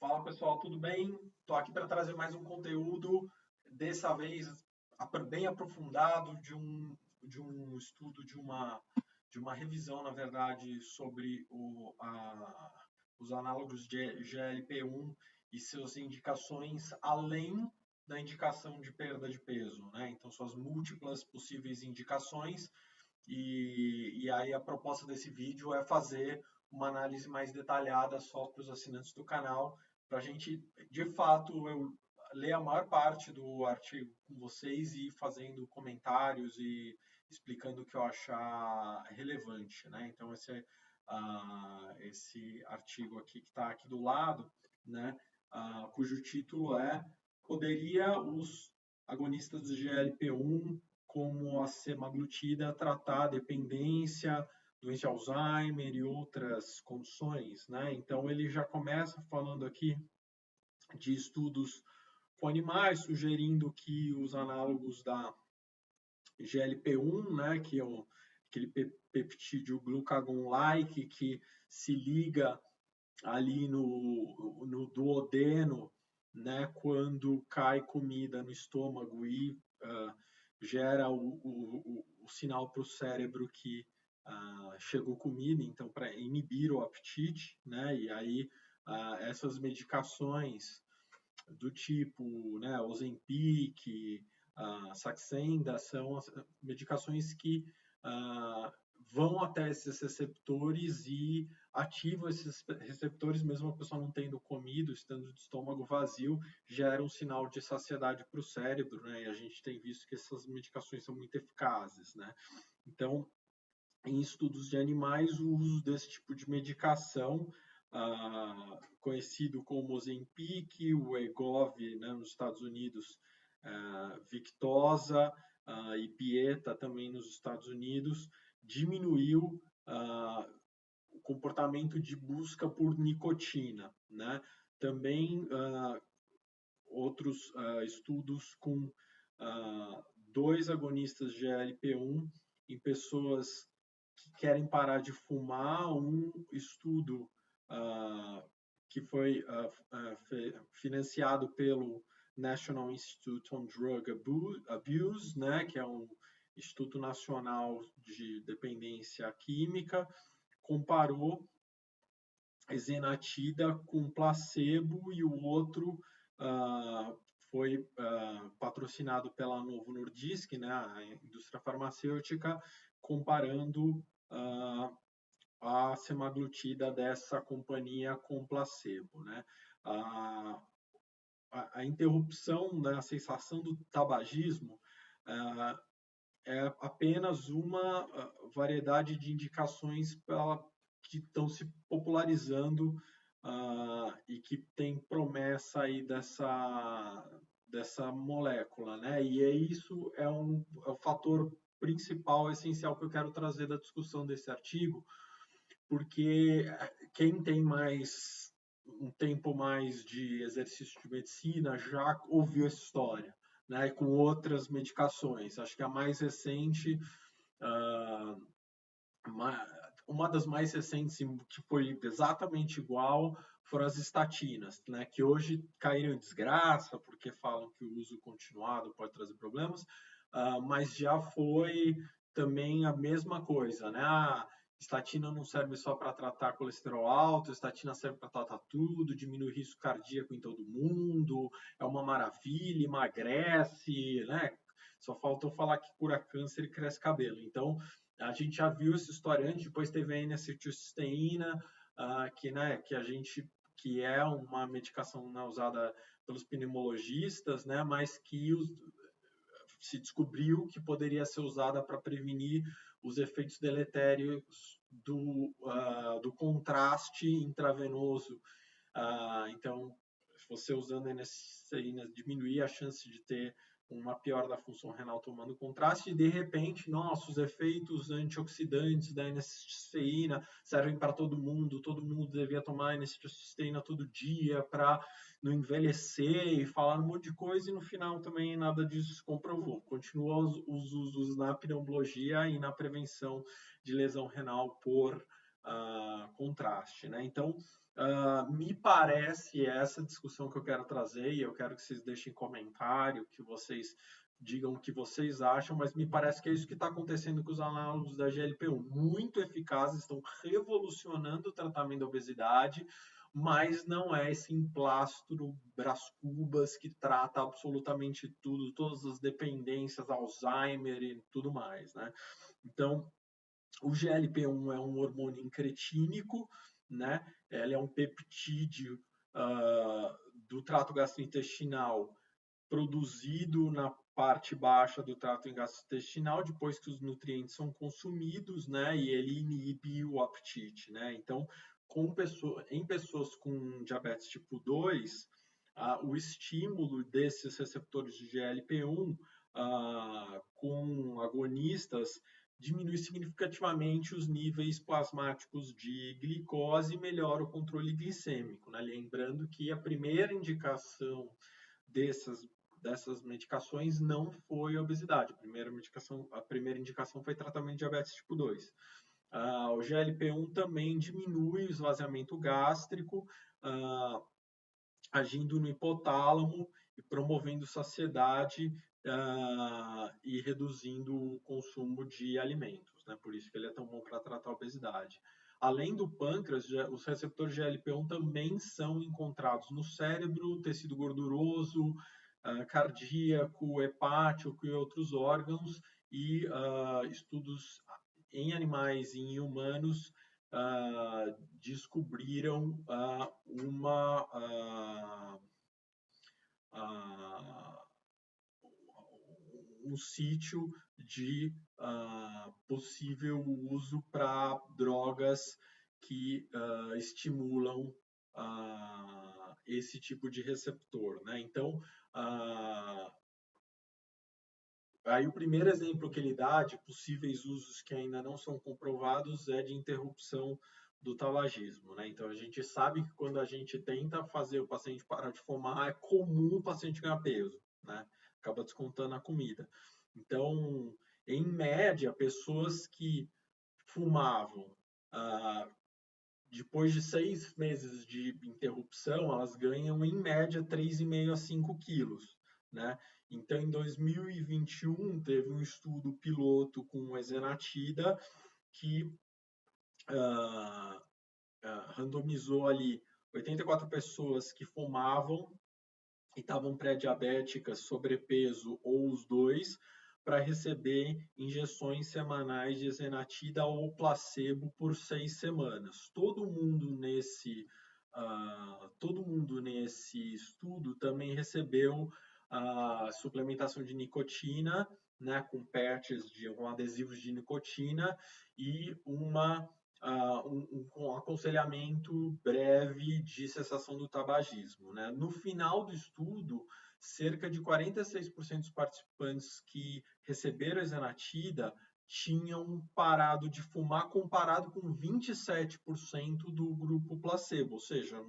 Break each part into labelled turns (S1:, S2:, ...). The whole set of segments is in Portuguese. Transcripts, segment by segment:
S1: Fala pessoal, tudo bem? Estou aqui para trazer mais um conteúdo, dessa vez bem aprofundado de um estudo, de uma revisão, na verdade, sobre os análogos de GLP-1 e suas indicações além da indicação de perda de peso, né? Então, suas múltiplas possíveis indicações e aí a proposta desse vídeo é fazer uma análise mais detalhada só para os assinantes do canal, para a gente, de fato, eu ler a maior parte do artigo com vocês e fazendo comentários e explicando o que eu achar relevante, né? Então esse artigo aqui que está aqui do lado, né? Cujo título é Poderia os agonistas do GLP-1 como a semaglutida tratar a dependência, doença de Alzheimer e outras condições, né? Então ele já começa falando aqui de estudos com animais, sugerindo que os análogos da GLP-1, né, que é aquele peptídeo glucagon-like que se liga ali no duodeno, né, quando cai comida no estômago e gera o sinal para o cérebro que chegou comida, então para inibir o apetite, né, e aí essas medicações do tipo, né, Ozempic, Saxenda, são as medicações que vão até esses receptores e ativam esses receptores, mesmo a pessoa não tendo comido, estando de estômago vazio, gera um sinal de saciedade para o cérebro, né? E a gente tem visto que essas medicações são muito eficazes, né? Então, em estudos de animais, o uso desse tipo de medicação, conhecido como Ozempic, o Wegovy, né, nos Estados Unidos, Victoza e Pieta também nos Estados Unidos, diminuiu o comportamento de busca por nicotina, né? Também outros estudos com dois agonistas de GLP-1 em pessoas que querem parar de fumar, um estudo que foi financiado pelo National Institute on Drug Abuse, né, que é um Instituto Nacional de Dependência Química, comparou Exenatida com placebo e o outro foi patrocinado pela Novo Nordisk, né, a indústria farmacêutica, comparando a semaglutida dessa companhia com placebo, né? A interrupção da sensação do tabagismo é apenas uma variedade de indicações que estão se popularizando e que tem promessa aí dessa molécula, né? E isso é o fator principal, essencial que eu quero trazer da discussão desse artigo, porque quem tem um tempo mais de exercício de medicina já ouviu essa história, né? Com outras medicações. Acho que a mais recente, uma das mais recentes que foi exatamente igual foram as estatinas, né? Que hoje caíram em desgraça porque falam que o uso continuado pode trazer problemas, mas já foi também a mesma coisa, né? Estatina não serve só para tratar colesterol alto, estatina serve para tratar tudo, diminui o risco cardíaco em todo mundo, é uma maravilha, emagrece, né? Só faltou falar que cura câncer e cresce cabelo. Então, a gente já viu essa história antes, depois teve a N-acetilcisteína, que é uma medicação, né, usada pelos pneumologistas, né, mas que se descobriu que poderia ser usada para prevenir os efeitos deletérios do contraste intravenoso. Então, você usando N-acetilcisteína diminuir a chance de ter uma piora da função renal tomando contraste, e de repente, nossa, os efeitos antioxidantes da N-acetilcisteína servem para todo mundo devia tomar N-acetilcisteína todo dia para não envelhecer, e falar um monte de coisa, e no final também nada disso se comprovou. Continua os usos na pneumologia e na prevenção de lesão renal por contraste, né? Então, Me parece essa discussão que eu quero trazer, e eu quero que vocês deixem comentário, que vocês digam o que vocês acham, mas me parece que é isso que está acontecendo com os análogos da GLP-1. Muito eficazes, estão revolucionando o tratamento da obesidade, mas não é esse emplastro Brás Cubas que trata absolutamente tudo, todas as dependências, Alzheimer e tudo mais, né? Então, o GLP-1 é um hormônio incretínico, né? Ele é um peptídeo do trato gastrointestinal produzido na parte baixa do trato gastrointestinal depois que os nutrientes são consumidos, né? E ele inibe o apetite, né? Então, em pessoas com diabetes tipo 2, o estímulo desses receptores de GLP-1 com agonistas diminui significativamente os níveis plasmáticos de glicose e melhora o controle glicêmico, né? Lembrando que a primeira indicação dessas medicações não foi obesidade. A primeira indicação foi tratamento de diabetes tipo 2. O GLP-1 também diminui o esvaziamento gástrico, agindo no hipotálamo e promovendo saciedade e reduzindo o consumo de alimentos, né? Por isso que ele é tão bom para tratar a obesidade. Além do pâncreas, os receptores GLP-1 também são encontrados no cérebro, tecido gorduroso, cardíaco, hepático e outros órgãos, e estudos em animais e em humanos descobriram um sítio de possível uso para drogas que estimulam esse tipo de receptor, né? Então, aí o primeiro exemplo que ele dá de possíveis usos que ainda não são comprovados é de interrupção do tabagismo, né? Então a gente sabe que quando a gente tenta fazer o paciente parar de fumar, é comum o paciente ganhar peso, né? Acaba descontando a comida. Então, em média, pessoas que fumavam depois de 6 meses de interrupção, elas ganham em média 3,5 a 5 quilos, né? Então, em 2021, teve um estudo piloto com ezenatida que randomizou ali 84 pessoas que fumavam e estavam pré-diabéticas, sobrepeso ou os dois, para receber injeções semanais de ezenatida ou placebo por 6 semanas. Todo mundo nesse estudo também recebeu a suplementação de nicotina, né, com patches com adesivos de nicotina e um aconselhamento breve de cessação do tabagismo, né? No final do estudo, cerca de 46% dos participantes que receberam a ezenatida tinham parado de fumar, comparado com 27% do grupo placebo, ou seja,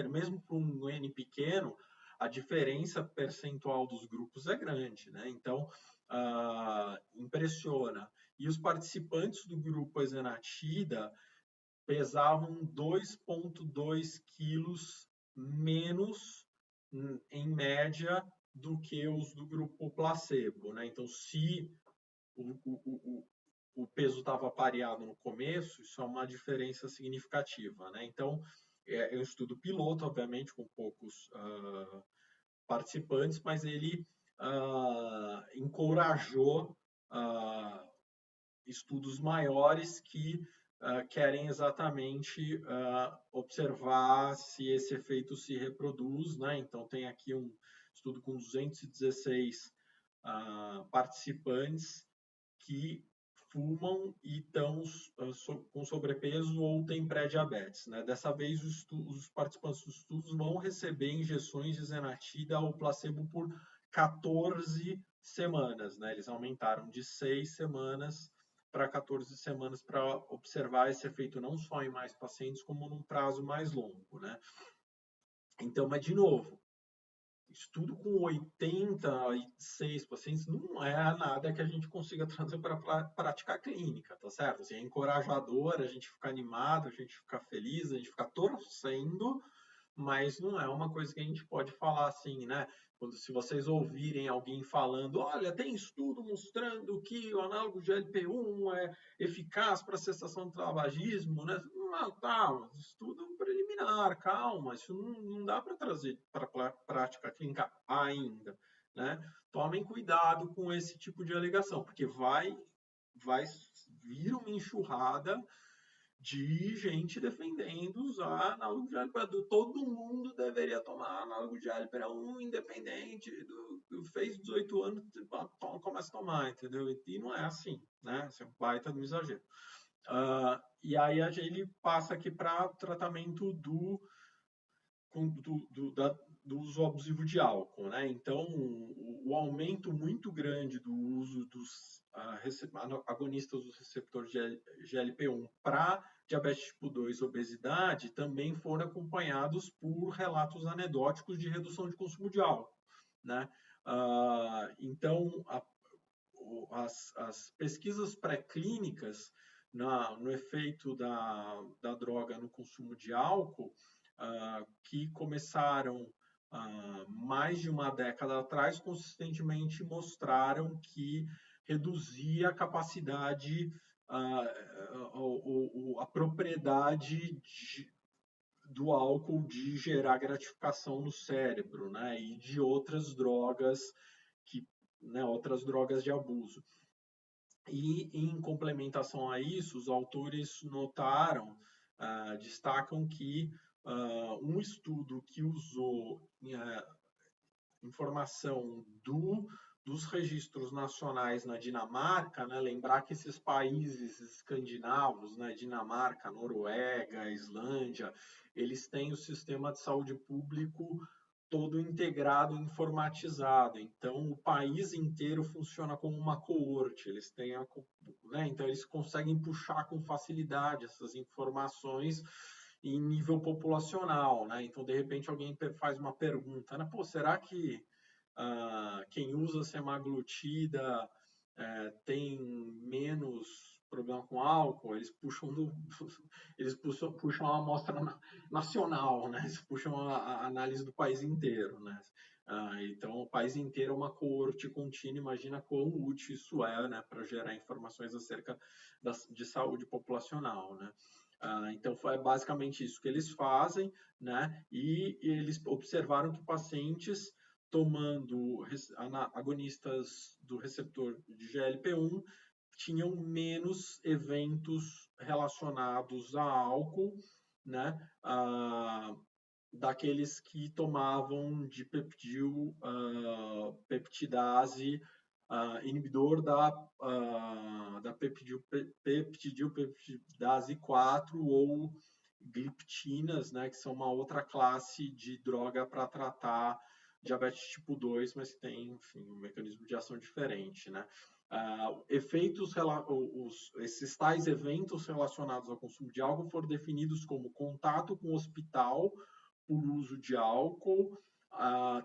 S1: mesmo para um N pequeno, a diferença percentual dos grupos é grande, né? Então, impressiona. E os participantes do grupo ezenatida pesavam 2,2 quilos menos, em média, do que os do grupo placebo, né? Então, se o peso estava pareado no começo, isso é uma diferença significativa, né? Então, é um estudo piloto, obviamente, com poucos participantes, mas ele encorajou estudos maiores que querem exatamente observar se esse efeito se reproduz, né? Então, tem aqui um estudo com 216 participantes que fumam e estão com sobrepeso ou têm pré-diabetes, né? Dessa vez, os participantes dos estudos vão receber injeções de ezenatida ou placebo por 14 semanas, né? Eles aumentaram de 6 semanas para 14 semanas para observar esse efeito não só em mais pacientes, como num prazo mais longo, né? Então, mas de novo, estudo com 86 pacientes não é nada que a gente consiga trazer para a prática clínica, tá certo? Assim, é encorajador, a gente fica animado, a gente fica feliz, a gente fica torcendo, mas não é uma coisa que a gente pode falar assim, né? Quando, se vocês ouvirem alguém falando, olha, tem estudo mostrando que o análogo de LP1 é eficaz para a cessação do tabagismo, né? Não, tá, estudo preliminar, calma, isso não dá para trazer para a prática clínica ainda, né? Tomem cuidado com esse tipo de alegação, porque vai vir uma enxurrada de gente defendendo usar análogo de alipra. Todo mundo deveria tomar análogo de alipra 1 independente fez 18 anos, começa a tomar, entendeu? E não é assim, né? Isso é um baita do exagero. E aí ele passa aqui para tratamento do uso abusivo de álcool, né? Então, o aumento muito grande do uso dos agonistas dos receptores de GLP-1 para diabetes tipo 2 e obesidade também foram acompanhados por relatos anedóticos de redução de consumo de álcool, né? Então, as pesquisas pré-clínicas no efeito da droga no consumo de álcool, que começaram mais de uma década atrás, consistentemente mostraram que reduzia a capacidade, a propriedade do álcool de gerar gratificação no cérebro, né? E de outras drogas outras drogas de abuso. E, em complementação a isso, os autores notaram, destacam que um estudo que usou informação dos registros nacionais na Dinamarca, né, lembrar que esses países escandinavos, né, Dinamarca, Noruega, Islândia, eles têm o sistema de saúde público todo integrado, informatizado. Então, o país inteiro funciona como uma coorte. Eles têm então eles conseguem puxar com facilidade essas informações em nível populacional, né? Então, de repente, alguém faz uma pergunta, né? Pô, será que quem usa semaglutida tem menos problema com álcool? Eles puxam puxam a amostra nacional, né? Eles puxam a análise do país inteiro, né? Então, o país inteiro é uma coorte contínua. Imagina quão útil isso é, né, para gerar informações acerca de saúde populacional, né? Então, é basicamente isso que eles fazem, né? E eles observaram que pacientes tomando agonistas do receptor de GLP-1 tinham menos eventos relacionados a álcool, né? Daqueles que tomavam de peptidase, inibidor da peptidase 4 ou gliptinas, né, que são uma outra classe de droga para tratar diabetes tipo 2, mas tem, enfim, um mecanismo de ação diferente, né? Esses tais eventos relacionados ao consumo de álcool foram definidos como contato com o hospital por uso de álcool,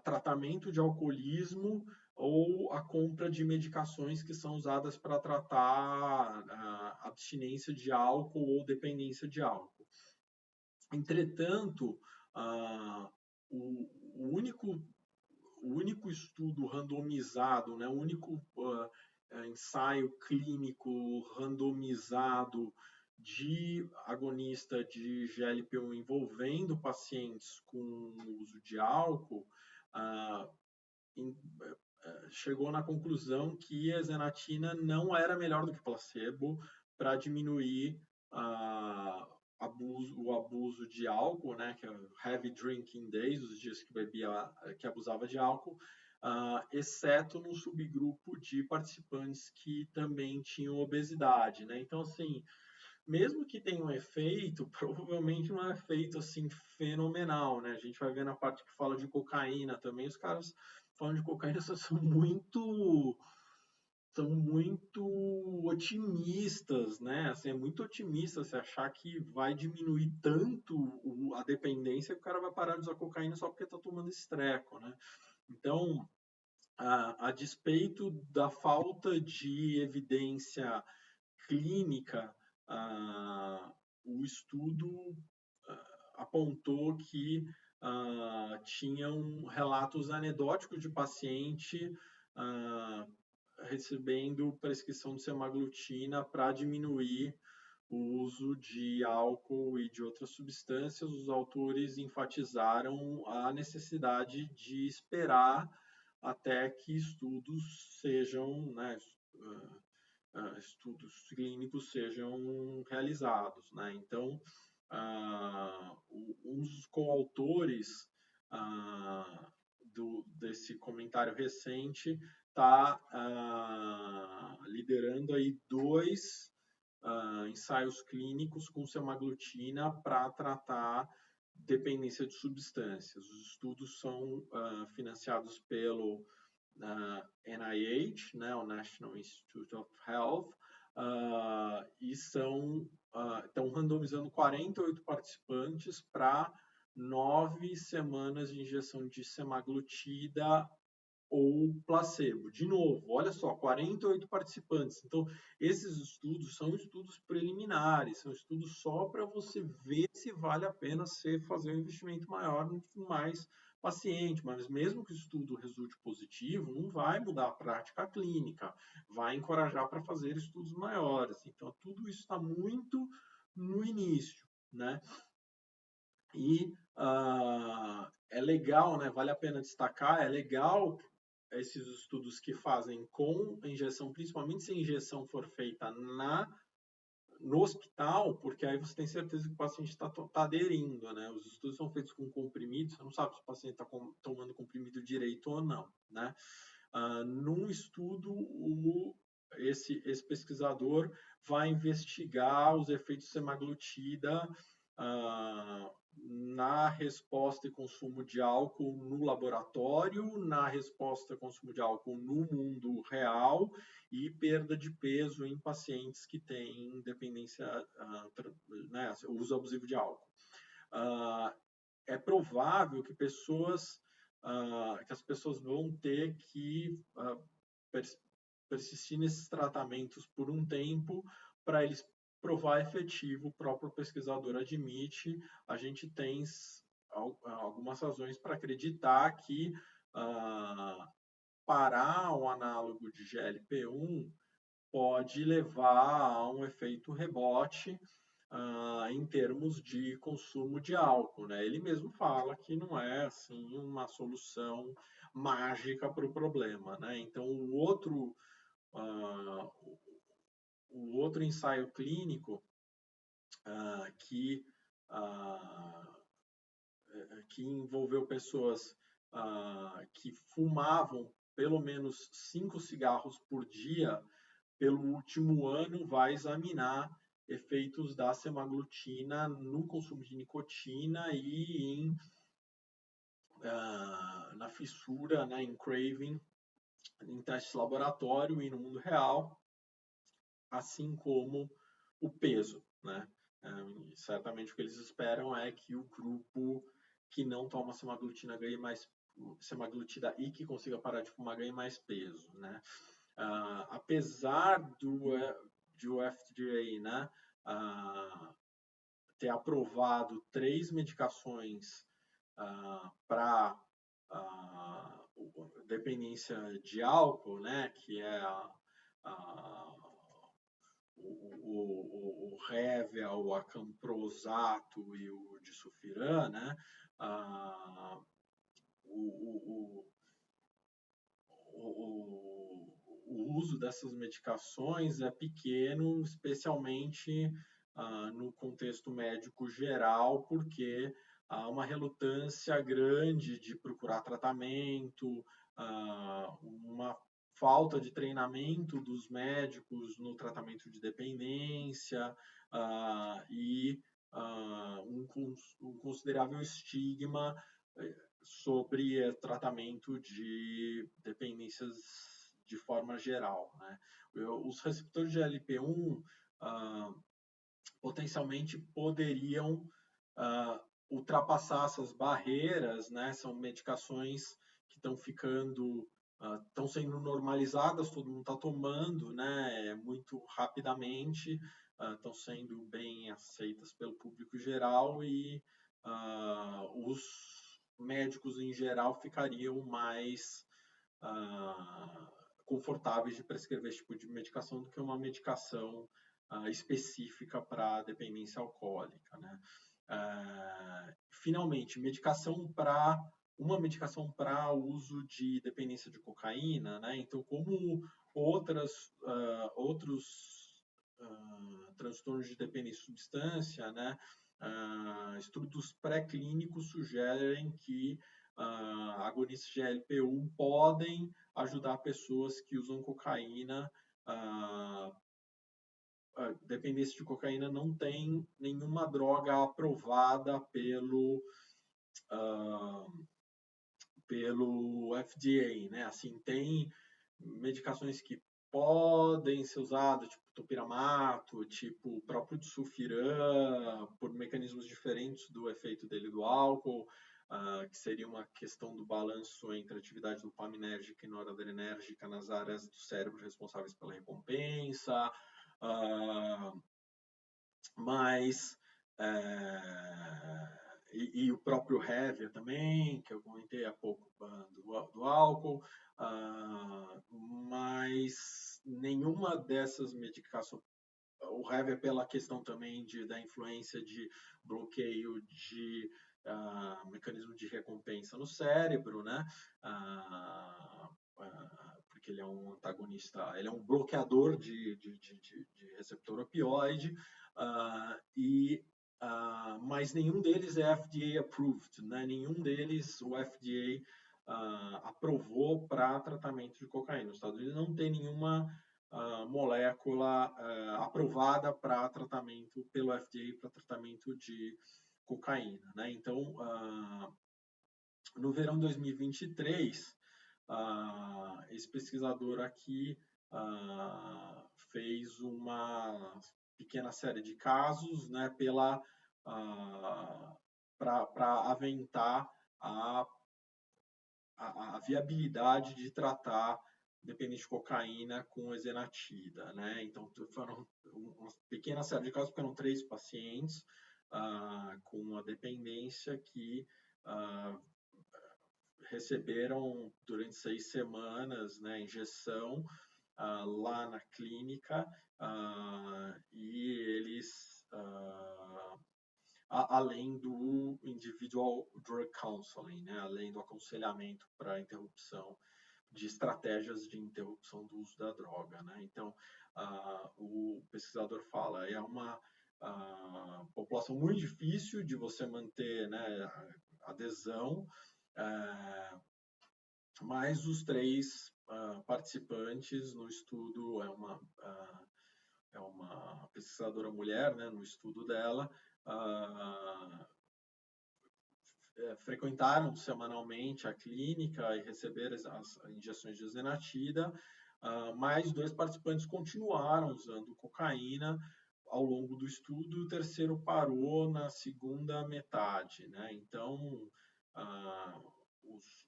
S1: tratamento de alcoolismo ou a compra de medicações que são usadas para tratar abstinência de álcool ou dependência de álcool. Entretanto, o único estudo randomizado, né, o único ensaio clínico randomizado de agonista de GLP-1 envolvendo pacientes com uso de álcool, chegou na conclusão que a zenatina não era melhor do que placebo para diminuir o abuso de álcool, né, que é heavy drinking days, os dias que abusava de álcool, exceto no subgrupo de participantes que também tinham obesidade, né? Então, assim, mesmo que tenha um efeito, provavelmente não é um efeito assim fenomenal, né? A gente vai ver na parte que fala de cocaína também, os caras falam de cocaína são muito otimistas, né? Assim, é muito otimista se achar que vai diminuir tanto a dependência que o cara vai parar de usar cocaína só porque está tomando esse treco, né? Então, a despeito da falta de evidência clínica, o estudo apontou que tinham relatos anedóticos de paciente recebendo prescrição de semaglutida para diminuir o uso de álcool e de outras substâncias. Os autores enfatizaram a necessidade de esperar até que estudos sejam, né, estudos clínicos sejam realizados, né? Então, um dos coautores desse comentário recente está liderando aí 2 ensaios clínicos com semaglutida para tratar dependência de substâncias. Os estudos são financiados pelo NIH, né, o National Institute of Health, e estão randomizando 48 participantes para 9 semanas de injeção de semaglutida ou placebo. De novo, olha só, 48 participantes. Então, esses estudos são estudos preliminares, são estudos só para você ver se vale a pena você fazer um investimento maior no mais paciente, mas mesmo que o estudo resulte positivo, não vai mudar a prática clínica, vai encorajar para fazer estudos maiores. Então, tudo isso está muito no início, né? E é legal, né? Vale a pena destacar, é legal esses estudos que fazem com injeção, principalmente se a injeção for feita no hospital, porque aí você tem certeza que o paciente está aderindo, né? Os estudos são feitos com comprimidos, você não sabe se o paciente está tomando comprimido direito ou não, né? Num estudo, esse pesquisador vai investigar os efeitos de semaglutida na resposta e consumo de álcool no laboratório, na resposta e consumo de álcool no mundo real e perda de peso em pacientes que têm dependência, né, uso abusivo de álcool. É provável que as pessoas vão ter que persistir nesses tratamentos por um tempo para eles provar efetivo, o próprio pesquisador admite. A gente tem algumas razões para acreditar que parar um análogo de GLP-1 pode levar a um efeito rebote em termos de consumo de álcool, né? Ele mesmo fala que não é assim uma solução mágica para o problema, né? Então o outro ensaio clínico que envolveu pessoas que fumavam pelo menos 5 cigarros por dia pelo último ano vai examinar efeitos da semaglutida no consumo de nicotina e na fissura, né, em craving, em testes de laboratório e no mundo real, assim como o peso, né? Certamente o que eles esperam é que o grupo que não toma semaglutida ganhe mais semaglutida e que consiga parar de fumar ganhe mais peso, né? Apesar de o FDA, né, ter aprovado 3 medicações para dependência de álcool, né, que é o Révia, o acamprosato e o disulfiram, né, o uso dessas medicações é pequeno, especialmente no contexto médico geral, porque há uma relutância grande de procurar tratamento, uma falta de treinamento dos médicos no tratamento de dependência e um considerável estigma sobre tratamento de dependências de forma geral, né? Os receptores de LP1 potencialmente poderiam ultrapassar essas barreiras, né? São medicações que estão sendo normalizadas, todo mundo está tomando, né, muito rapidamente, estão sendo bem aceitas pelo público geral e os médicos em geral ficariam mais confortáveis de prescrever esse tipo de medicação do que uma medicação específica para dependência alcoólica, né? Finalmente, uma medicação para uso de dependência de cocaína, né? Então, como outros transtornos de dependência de substância, né? Estudos pré-clínicos sugerem que agonistas de GLP-1 podem ajudar pessoas que usam cocaína. Dependência de cocaína não tem nenhuma droga aprovada pelo FDA, né? Assim, tem medicações que podem ser usadas, tipo topiramato, tipo o próprio sulfiram, por mecanismos diferentes do efeito dele do álcool, que seria uma questão do balanço entre atividade dopaminérgica e noradrenérgica nas áreas do cérebro responsáveis pela recompensa, mas e o próprio Hevia também, que eu comentei há pouco do álcool, mas nenhuma dessas medicações, o Hevia pela questão também da influência de bloqueio de mecanismo de recompensa no cérebro, né? Porque ele é um antagonista, ele é um bloqueador de receptor opioide, mas nenhum deles é FDA approved, né? Nenhum deles o FDA aprovou para tratamento de cocaína. Nos Estados Unidos não tem nenhuma molécula aprovada para tratamento pelo FDA para tratamento de cocaína, né? Então, no verão de 2023, esse pesquisador aqui fez uma pequena série de casos, né, para aventar a viabilidade de tratar dependente de cocaína com esenatida, né? Então foram uma pequena série de casos, porque eram 3 pacientes com uma dependência que receberam durante 6 semanas, né, injeção lá na clínica, e eles, além do individual drug counseling, né, além do aconselhamento para interrupção de estratégias de interrupção do uso da droga, né? Então, o pesquisador fala, é uma população muito difícil de você manter, né, adesão, mas os 3 participantes no estudo, é uma pesquisadora mulher, né, no estudo dela, frequentaram semanalmente a clínica e receberam as injeções de esenatida, mas 2 participantes continuaram usando cocaína ao longo do estudo, e o terceiro parou na segunda metade, né? Então,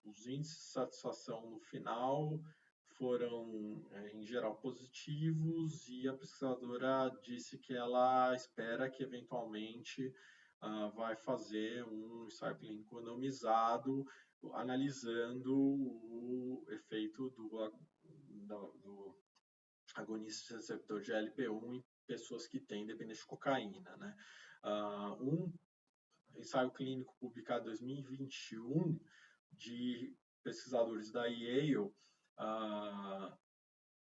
S1: os índices de satisfação no final foram, em geral, positivos, e a pesquisadora disse que ela espera que, eventualmente, vai fazer um ensaio clínico randomizado, analisando o efeito do agonista receptor de GLP-1 em pessoas que têm dependência de cocaína, né? Um ensaio clínico publicado em 2021 de pesquisadores da Yale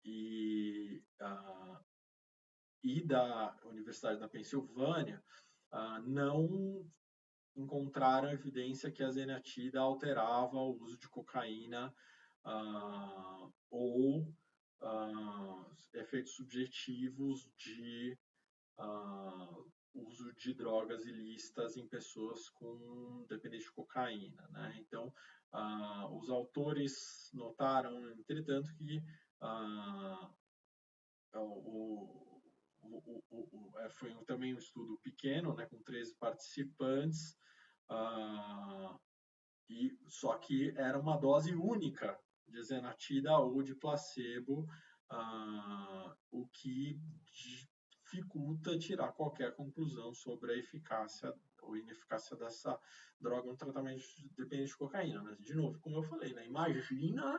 S1: e da Universidade da Pensilvânia não encontraram evidência que a esenatida alterava o uso de cocaína ou efeitos subjetivos de uso de drogas ilícitas em pessoas com dependência de cocaína, né? Então, os autores notaram, entretanto, que foi também um estudo pequeno, né, com 13 participantes, Só que era uma dose única de Zenatida ou de placebo, o que dificulta tirar qualquer conclusão sobre a eficácia ou ineficácia dessa droga no tratamento dependente de cocaína. Mas, de novo, como eu falei, né? Imagina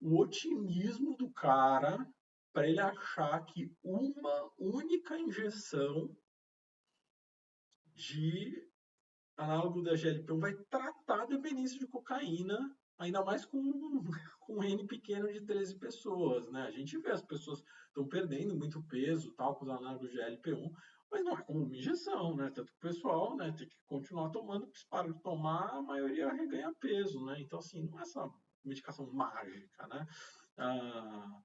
S1: o otimismo do cara para ele achar que uma única injeção de análogo da GLP-1 vai tratar a dependência de cocaína, ainda mais com um N pequeno de 13 pessoas, né? A gente vê as pessoas estão perdendo muito peso, tal, com os análogos de GLP-1, mas não é como uma injeção, né? Tanto que o pessoal, né, tem que continuar tomando, porque se para de tomar, a maioria reganha peso, né? Então, assim, não é essa medicação mágica, né? Ah,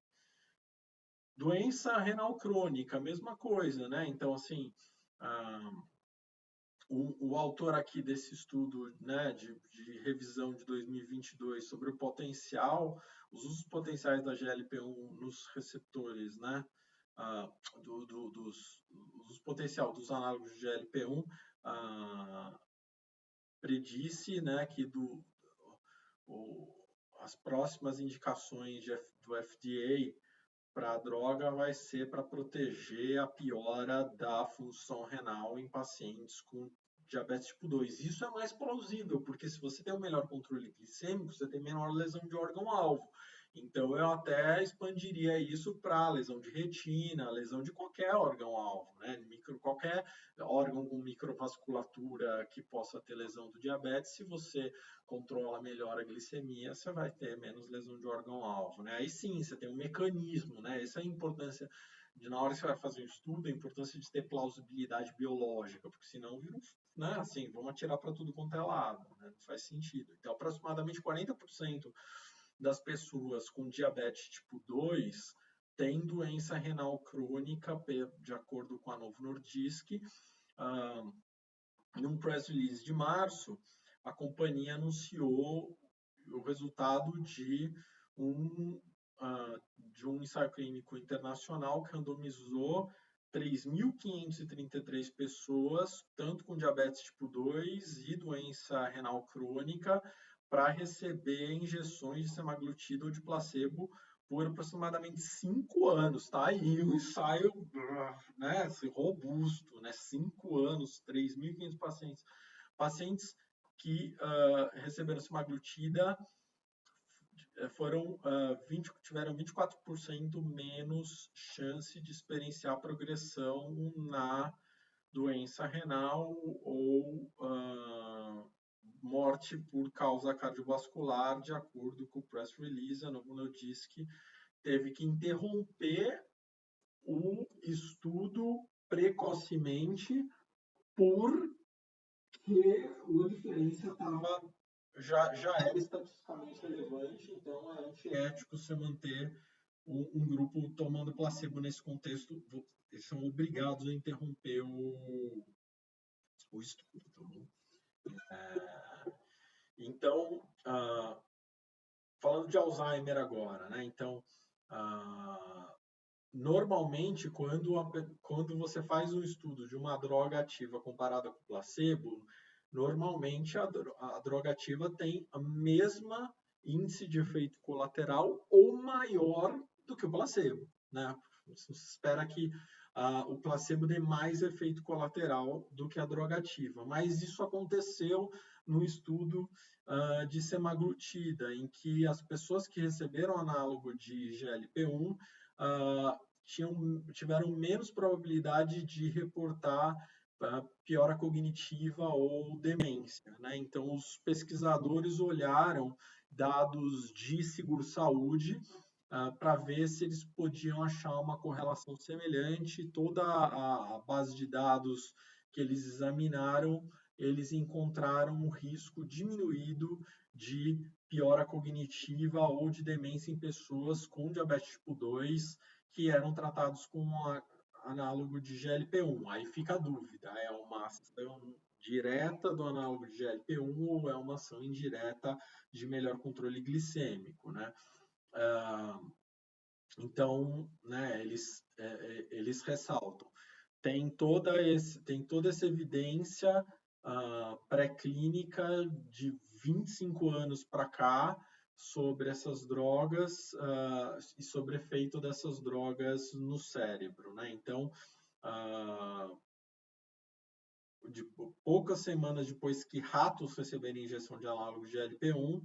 S1: doença renal crônica, mesma coisa, né? Então, assim, o autor aqui desse estudo, né, de revisão de 2022 sobre o potencial, os usos potenciais da GLP-1 nos receptores, né, dos usos potencial dos análogos de GLP-1, predisse, né, que as próximas indicações do FDA para a droga vai ser para proteger a piora da função renal em pacientes com diabetes tipo 2. Isso é mais plausível, porque se você tem um melhor controle glicêmico, você tem menor lesão de órgão-alvo. Então, eu até expandiria isso para lesão de retina, lesão de qualquer órgão-alvo, né? Qualquer órgão com microvasculatura que possa ter lesão do diabetes, se você controla melhor a glicemia, você vai ter menos lesão de órgão-alvo, né? Aí sim, você tem um mecanismo, né? Essa é a importância de, na hora que você vai fazer o estudo, a importância de ter plausibilidade biológica, porque senão vira né? Assim, vamos atirar para tudo quanto é lado, né? Não faz sentido. Então, aproximadamente 40% das pessoas com diabetes tipo 2 têm doença renal crônica, de acordo com a Novo Nordisk. Em um press release de março, a companhia anunciou o resultado de um ensaio clínico internacional que randomizou 3.533 pessoas, tanto com diabetes tipo 2 e doença renal crônica, para receber injeções de semaglutida ou de placebo por aproximadamente 5 anos, tá? aí um ensaio, né, robusto, né? 5 anos, 3.500 pacientes. Pacientes que receberam semaglutida tiveram 24% menos chance de experienciar progressão na doença renal ou morte por causa cardiovascular, de acordo com o press release. A Novo Nordisk teve que interromper o estudo precocemente porque a diferença já era estatisticamente relevante, então é antiético você manter um grupo tomando placebo nesse contexto. Eles são obrigados a interromper o estudo. Então, falando de Alzheimer agora, né? Então, normalmente, quando você faz um estudo de uma droga ativa comparada com placebo, normalmente a droga ativa tem a mesma índice de efeito colateral ou maior do que o placebo, né? Você espera que o placebo dê mais efeito colateral do que a droga ativa, mas isso aconteceu no estudo de semaglutida, em que as pessoas que receberam análogo de GLP-1 tiveram menos probabilidade de reportar piora cognitiva ou demência, né? Então, os pesquisadores olharam dados de seguro-saúde para ver se eles podiam achar uma correlação semelhante. Toda a base de dados que eles examinaram, eles encontraram um risco diminuído de piora cognitiva ou de demência em pessoas com diabetes tipo 2 que eram tratados com análogo de GLP-1. Aí fica a dúvida, é uma ação direta do análogo de GLP-1 ou é uma ação indireta de melhor controle glicêmico, né? Então, né, eles ressaltam. Tem toda essa evidência pré-clínica de 25 anos para cá sobre essas drogas e sobre o efeito dessas drogas no cérebro, né? Então, de poucas semanas depois que ratos receberem injeção de análogos de GLP-1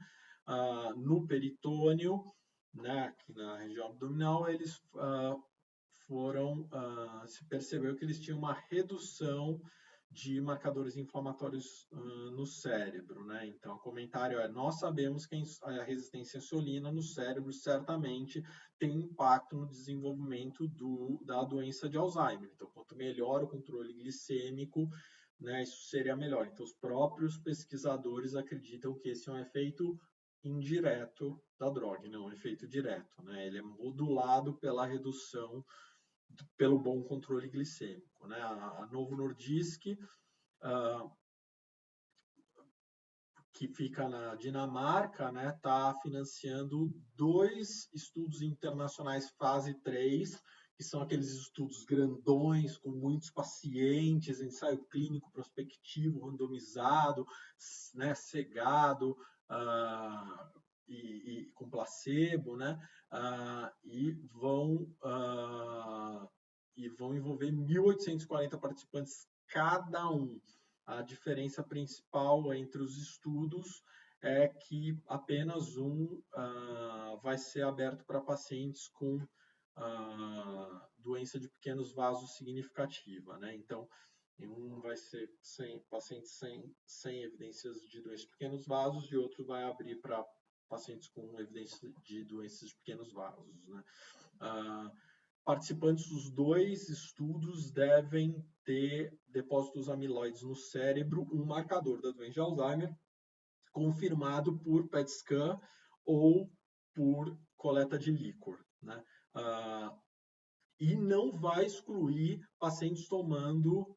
S1: no peritônio, né, aqui na região abdominal, eles se percebeu que eles tinham uma redução de marcadores inflamatórios no cérebro, né? Então, o comentário é: nós sabemos que a resistência à insulina no cérebro certamente tem impacto no desenvolvimento da doença de Alzheimer. Então, quanto melhor o controle glicêmico, né, isso seria melhor. Então, os próprios pesquisadores acreditam que esse é um efeito indireto da droga, não um efeito direto, né? Ele é modulado pela redução, pelo bom controle glicêmico, né? A Novo Nordisk, que fica na Dinamarca, né, está financiando 2 estudos internacionais fase 3, que são aqueles estudos grandões, com muitos pacientes, ensaio clínico prospectivo, randomizado, né, cegado, e com placebo, né, e vão envolver 1.840 participantes cada um. A diferença principal entre os estudos é que apenas um vai ser aberto para pacientes com doença de pequenos vasos significativa, né? Então, em um vai ser pacientes sem evidências de doença de pequenos vasos, e outro vai abrir para pacientes com evidência de doenças de pequenos vasos, né? Participantes dos 2 estudos devem ter depósitos amiloides no cérebro, um marcador da doença de Alzheimer, confirmado por PET scan ou por coleta de líquor, né? E não vai excluir pacientes tomando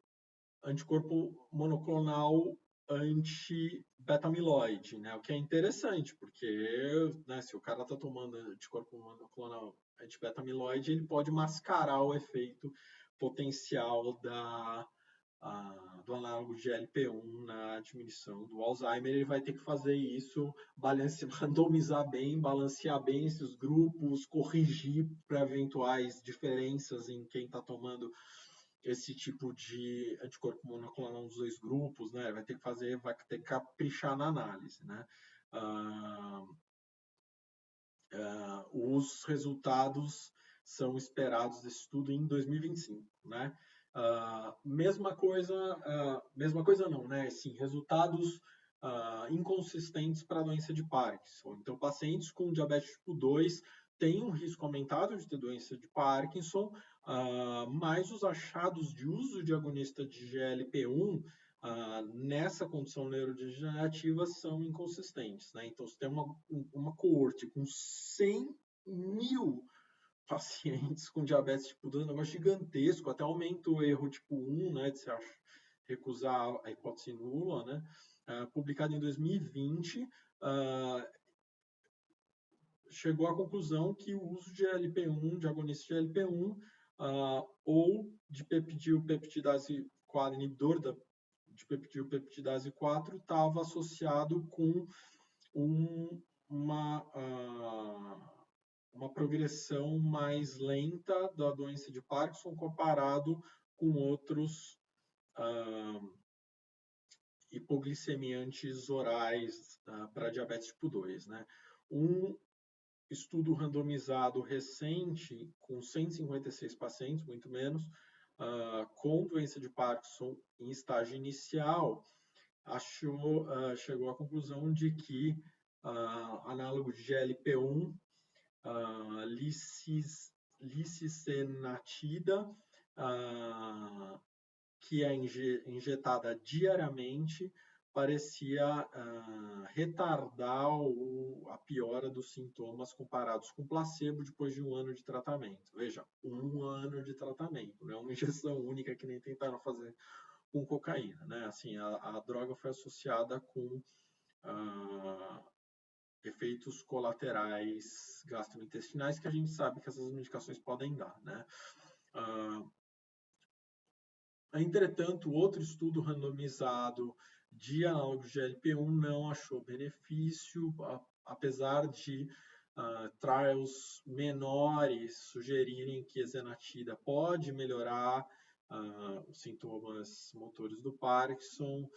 S1: anticorpo monoclonal anti-beta-amiloide, né? O que é interessante, porque, né, se o cara está tomando anticorpo monoclonal anti-beta-amiloide, ele pode mascarar o efeito potencial do análogo de GLP-1 na diminuição do Alzheimer. Ele vai ter que fazer isso, randomizar bem, balancear bem esses grupos, corrigir para eventuais diferenças em quem está tomando esse tipo de anticorpo monoclonal nos 2 grupos, né? Vai ter que caprichar na análise, né? Os resultados são esperados desse estudo em 2025, né? Mesma coisa não, né? Sim, resultados inconsistentes para a doença de Parkinson. Então, pacientes com diabetes tipo 2 têm um risco aumentado de ter doença de Parkinson, mas os achados de uso de agonista de GLP-1 nessa condição neurodegenerativa são inconsistentes, né? Então, você tem uma coorte com 100.000 pacientes com diabetes tipo 2, um negócio gigantesco, até aumenta o erro tipo 1, né, de se recusar a hipótese nula, né? Publicado em 2020, chegou à conclusão que o uso de GLP-1, de agonista de GLP-1, ou de peptidase 4, inibidor de peptidase 4, estava associado com uma progressão mais lenta da doença de Parkinson comparado com outros hipoglicemiantes orais para diabetes tipo 2, né? Um estudo randomizado recente com 156 pacientes, muito menos, com doença de Parkinson em estágio inicial, chegou à conclusão de que análogo de GLP-1, licisenatida, que é injetada diariamente, parecia retardar a piora dos sintomas comparados com placebo depois de 1 ano de tratamento. Veja, 1 ano de tratamento, não é uma injeção única que nem tentaram fazer com cocaína, né? Assim, a droga foi associada com efeitos colaterais gastrointestinais que a gente sabe que essas medicações podem dar, né? Entretanto, outro estudo randomizado de análogos de GLP-1 não achou benefício, apesar de trials menores sugerirem que a exenatida pode melhorar os sintomas motores do Parkinson.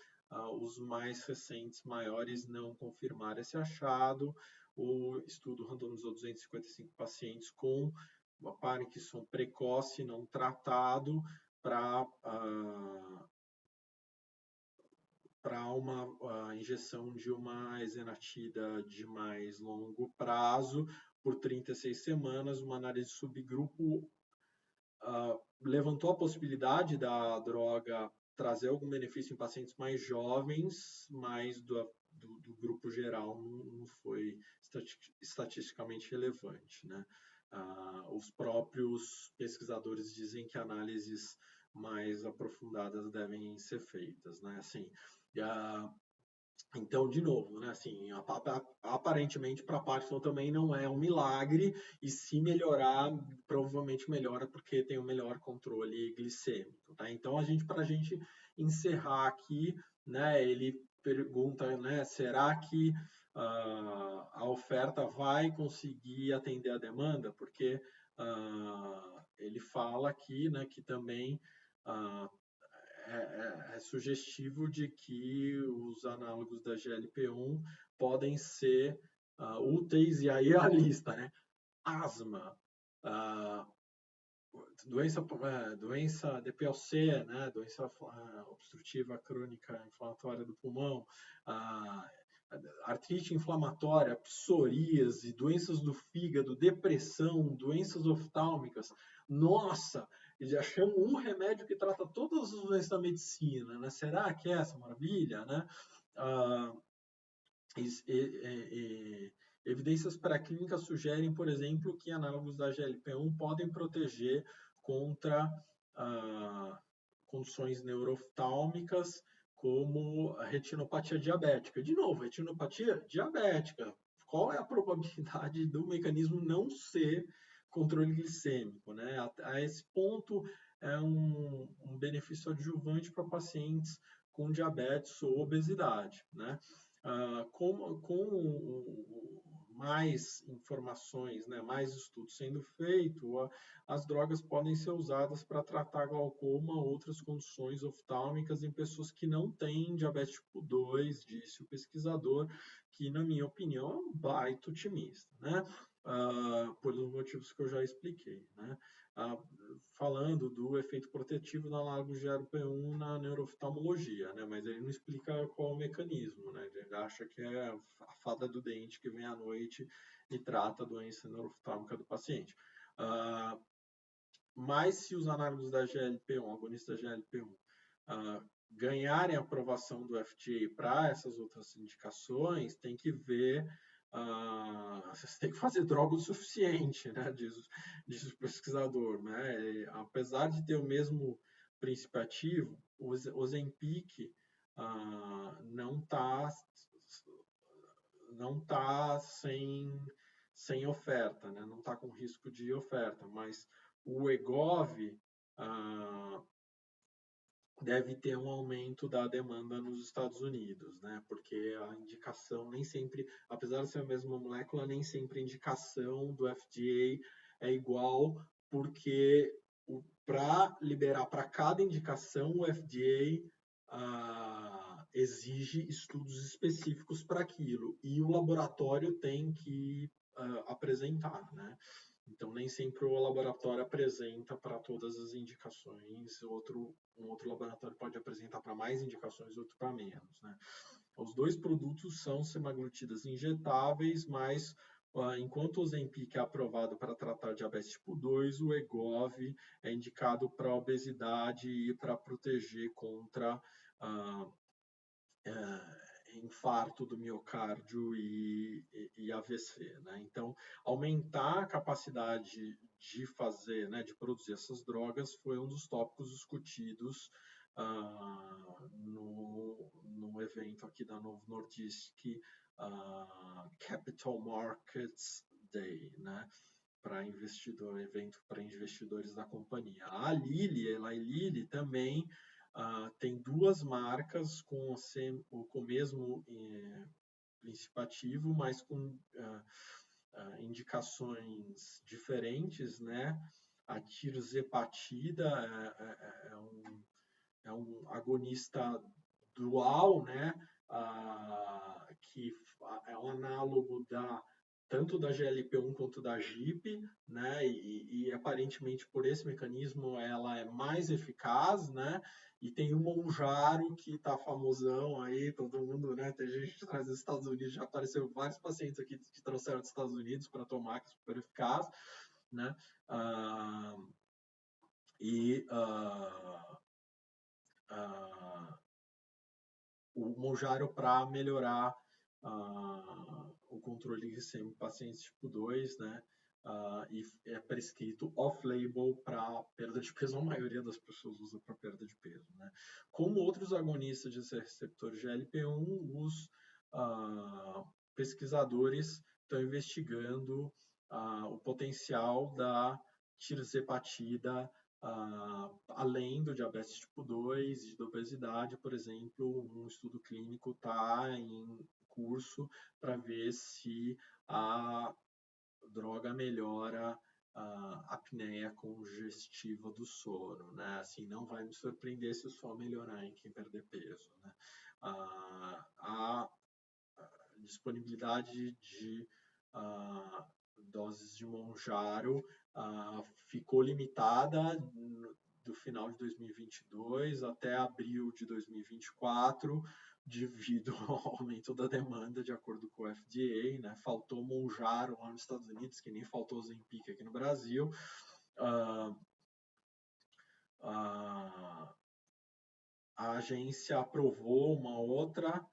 S1: Os mais recentes, maiores, não confirmaram esse achado. O estudo randomizou 255 pacientes com Parkinson precoce não tratado para uma injeção de uma exenatida de mais longo prazo por 36 semanas. Uma análise de subgrupo levantou a possibilidade da droga trazer algum benefício em pacientes mais jovens, mas do grupo geral não foi estatisticamente relevante, né? Os próprios pesquisadores dizem que análises mais aprofundadas devem ser feitas, né? Assim, então, de novo, né, assim, aparentemente para Parkinson também não é um milagre, e se melhorar, provavelmente melhora porque tem um melhor controle glicêmico, tá? Então, para a gente encerrar aqui, né, ele pergunta, né, será que a oferta vai conseguir atender a demanda? Porque ele fala aqui, né, que também é sugestivo de que os análogos da GLP-1 podem ser úteis, e aí a lista, né? Asma, doença DPLC, né? Doença obstrutiva crônica inflamatória do pulmão, artrite inflamatória, psoríase, doenças do fígado, depressão, doenças oftálmicas. Nossa, já achamos um remédio que trata todas as doenças da medicina, né? Será que é essa maravilha, né? Evidências pré-clínicas sugerem, por exemplo, que análogos da GLP-1 podem proteger contra condições neurooftálmicas como a retinopatia diabética. De novo, retinopatia diabética. Qual é a probabilidade do mecanismo não ser controle glicêmico, né? A esse ponto, é um benefício adjuvante para pacientes com diabetes ou obesidade, né? Com mais informações, né, mais estudos sendo feito, as drogas podem ser usadas para tratar glaucoma ou outras condições oftálmicas em pessoas que não têm diabetes tipo 2, disse o pesquisador, que, na minha opinião, é um baita otimista, né? Pelos motivos que eu já expliquei, né? Falando do efeito protetivo do análogo de GLP-1 na neurooftalmologia, né? Mas ele não explica qual é o mecanismo, né? Ele acha que é a fada do dente que vem à noite e trata a doença neuroftálmica do paciente. Mas se os análogos da GLP-1, agonistas da GLP-1, ganharem aprovação do FDA para essas outras indicações, tem que ver, você tem que fazer droga o suficiente, né? Diz o pesquisador, né? E, apesar de ter o mesmo princípio ativo, o Ozempic não tá sem oferta, né? Não está com risco de oferta, mas o Wegovy deve ter um aumento da demanda nos Estados Unidos, né? Porque a indicação nem sempre, apesar de ser a mesma molécula, nem sempre a indicação do FDA é igual, porque para liberar para cada indicação, o FDA exige estudos específicos para aquilo, e o laboratório tem que apresentar, né? Então, nem sempre o laboratório apresenta para todas as indicações, um outro laboratório pode apresentar para mais indicações, outro para menos, né? Os dois produtos são semaglutidas injetáveis, mas enquanto o Ozempic é aprovado para tratar diabetes tipo 2, o Wegovy é indicado para obesidade e para proteger contra infarto do miocárdio e AVC, né? Então, aumentar a capacidade de fazer, né, de produzir essas drogas foi um dos tópicos discutidos no evento aqui da Novo Nordisk, Capital Markets Day, né? Evento para investidores da companhia. A Lilly também tem duas marcas com o mesmo princípio ativo, mas com indicações diferentes, né? A tirzepatida é um agonista dual, né? Que é um análogo tanto da GLP-1 quanto da GIP, né? E aparentemente por esse mecanismo ela é mais eficaz, né? E tem o Mounjaro que está famosão aí, todo mundo, né? Tem gente que traz dos Estados Unidos, já apareceu vários pacientes aqui que trouxeram dos Estados Unidos para tomar, que é super eficaz, né? O Mounjaro para melhorar o controle glicêmico em pacientes tipo 2, né? E é prescrito off-label para perda de peso, a maioria das pessoas usa para perda de peso, né? Como outros agonistas de receptor GLP-1, os pesquisadores estão investigando o potencial da tirzepatida além do diabetes tipo 2 e da obesidade, por exemplo, um estudo clínico está em curso para ver se a droga melhora a apneia congestiva do sono, né? Assim, não vai me surpreender se só melhorar em quem perder peso, né? A disponibilidade de doses de Mounjaro ficou limitada do final de 2022 até abril de 2024, devido ao aumento da demanda, de acordo com o FDA, né? Faltou Mounjaro lá nos Estados Unidos, que nem faltou Ozempic aqui no Brasil. A agência aprovou uma outra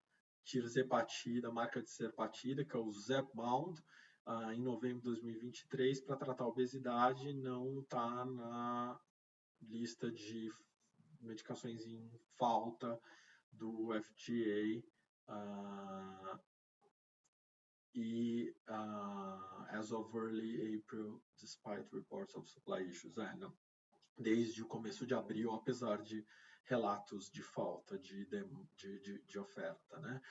S1: tirzepatida, marca de tirzepatida, que é o Zepbound, em novembro de 2023, para tratar a obesidade, não está na lista de medicações em falta do FDA, as of early April, despite reports of supply issues. Não. Desde o começo de abril, apesar de relatos de falta de oferta, né?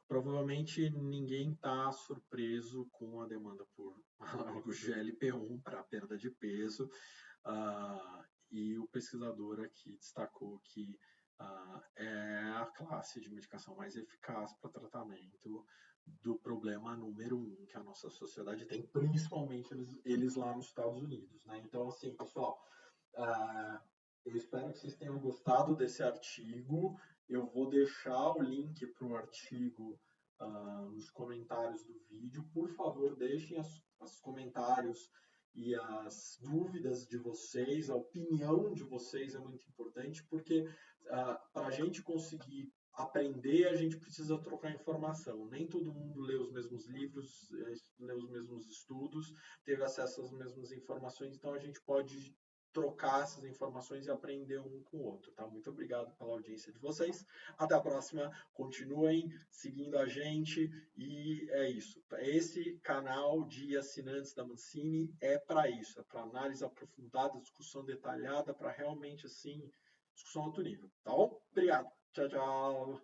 S1: Provavelmente ninguém está surpreso com a demanda por análogos GLP-1 para perda de peso, e o pesquisador aqui destacou que é a classe de medicação mais eficaz para tratamento do problema número 1 que a nossa sociedade tem, principalmente eles lá nos Estados Unidos, né? Então, assim, pessoal, eu espero que vocês tenham gostado desse artigo. Eu vou deixar o link para o artigo nos comentários do vídeo. Por favor, deixem os comentários e as dúvidas de vocês, a opinião de vocês é muito importante, porque para a gente conseguir aprender, a gente precisa trocar informação. Nem todo mundo lê os mesmos livros, lê os mesmos estudos, teve acesso às mesmas informações, então a gente pode trocar essas informações e aprender um com o outro, tá? Muito obrigado pela audiência de vocês. Até a próxima. Continuem seguindo a gente e é isso. Esse canal de assinantes da Mancini é para isso, é para análise aprofundada, discussão detalhada, para realmente assim discussão alto nível, tá bom? Obrigado. Tchau, tchau.